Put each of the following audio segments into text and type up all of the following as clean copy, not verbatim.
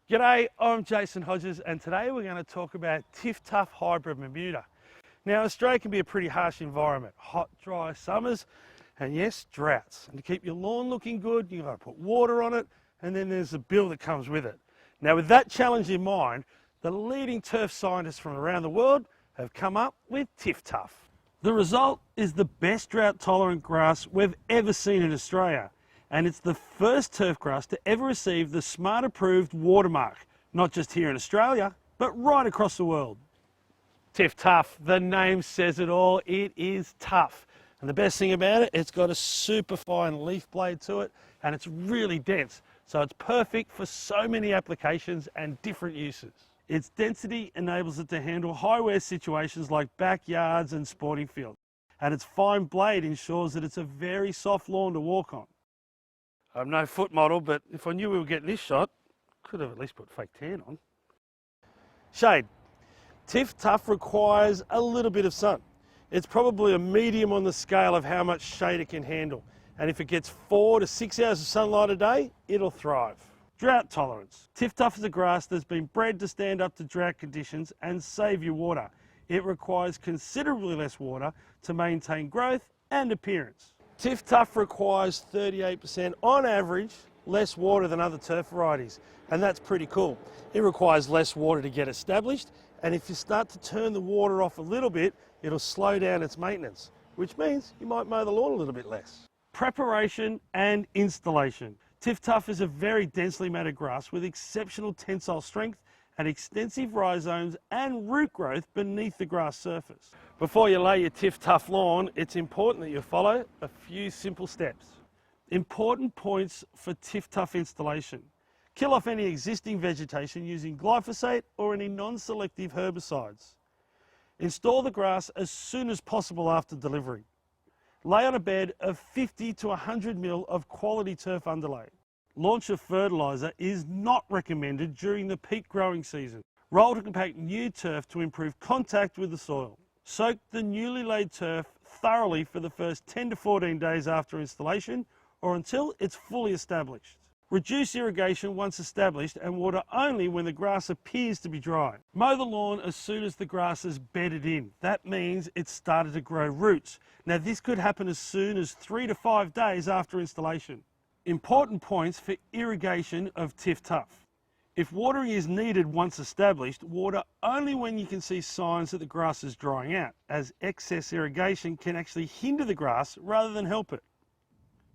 G'day, I'm Jason Hodges and today we're going to talk about TifTuf Hybrid Bermuda. Now Australia can be a pretty harsh environment, hot, dry summers and yes, droughts. And to keep your lawn looking good, you've got to put water on it and then there's the bill that comes with it. Now with that challenge in mind, the leading turf scientists from around the world have come up with TifTuf. The result is the best drought tolerant grass we've ever seen in Australia. And it's the first turf grass to ever receive the Smart Approved WaterMark, not just here in Australia, but right across the world. TifTuf, the name says it all, it is tough. And the best thing about it, it's got a super fine leaf blade to it and it's really dense. So it's perfect for so many applications and different uses. Its density enables it to handle high wear situations like backyards and sporting fields. And its fine blade ensures that it's a very soft lawn to walk on. I'm no foot model, but if I knew we were getting this shot, could have at least put fake tan on. Shade. TifTuf requires a little bit of sun. It's probably a medium on the scale of how much shade it can handle. And if it gets 4 to 6 hours of sunlight a day, it'll thrive. Drought tolerance. TifTuf is a grass that's been bred to stand up to drought conditions and save you water. It requires considerably less water to maintain growth and appearance. TifTuf requires 38% on average less water than other turf varieties, and that's pretty cool. It requires less water to get established, and if you start to turn the water off a little bit, it'll slow down its maintenance, which means you might mow the lawn a little bit less. Preparation and installation. TifTuf is a very densely matted grass with exceptional tensile strength and extensive rhizomes and root growth beneath the grass surface. Before you lay your TifTuf lawn, it's important that you follow a few simple steps. Important points for TifTuf installation. Kill off any existing vegetation using glyphosate or any non-selective herbicides. Install the grass as soon as possible after delivery. Lay on a bed of 50 to 100 mil of quality turf underlay. Launch of fertiliser is not recommended during the peak growing season. Roll to compact new turf to improve contact with the soil. Soak the newly laid turf thoroughly for the first 10 to 14 days after installation or until it's fully established. Reduce irrigation once established and water only when the grass appears to be dry. Mow the lawn as soon as the grass is bedded in. That means it's started to grow roots. Now this could happen as soon as 3 to 5 days after installation. Important points for irrigation of TifTuf. If watering is needed once established, water only when you can see signs that the grass is drying out, as excess irrigation can actually hinder the grass rather than help it.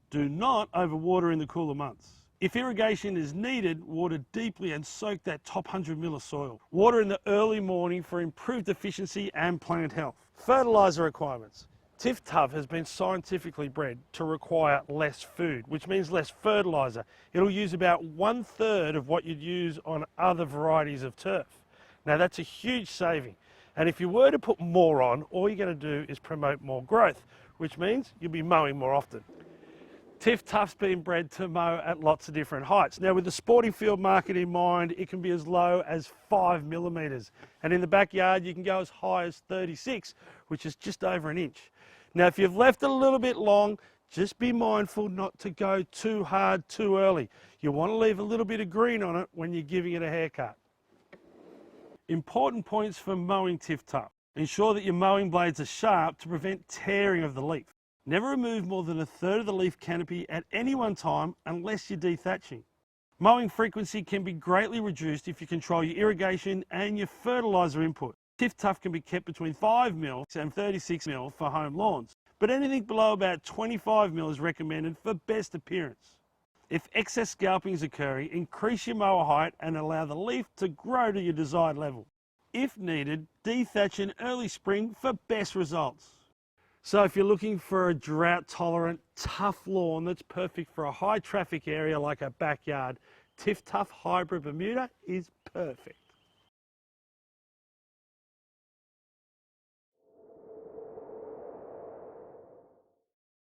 Do not overwater in the cooler months. If irrigation is needed, water deeply and soak that top 100 mil of soil. Water in the early morning for improved efficiency and plant health. Fertiliser requirements. TifTuf has been scientifically bred to require less food, which means less fertiliser. It'll use about 1/3 of what you'd use on other varieties of turf. Now that's a huge saving. And if you were to put more on, all you're going to do is promote more growth, which means you'll be mowing more often. TifTuf's been bred to mow at lots of different heights. Now with the sporting field market in mind, it can be as low as 5 millimetres. And in the backyard, you can go as high as 36, which is just over an inch. Now if you've left it a little bit long, just be mindful not to go too hard too early. You want to leave a little bit of green on it when you're giving it a haircut. Important points for mowing TifTuf. Ensure that your mowing blades are sharp to prevent tearing of the leaf. Never remove more than 1/3 of the leaf canopy at any one time unless you're dethatching. Mowing frequency can be greatly reduced if you control your irrigation and your fertiliser input. TifTuf can be kept between 5 mil and 36 mil for home lawns, but anything below about 25 mil is recommended for best appearance. If excess scalping is occurring, increase your mower height and allow the leaf to grow to your desired level. If needed, dethatch in early spring for best results. So if you're looking for a drought tolerant, tough lawn that's perfect for a high traffic area like a backyard, TifTuf Hybrid Bermuda is perfect.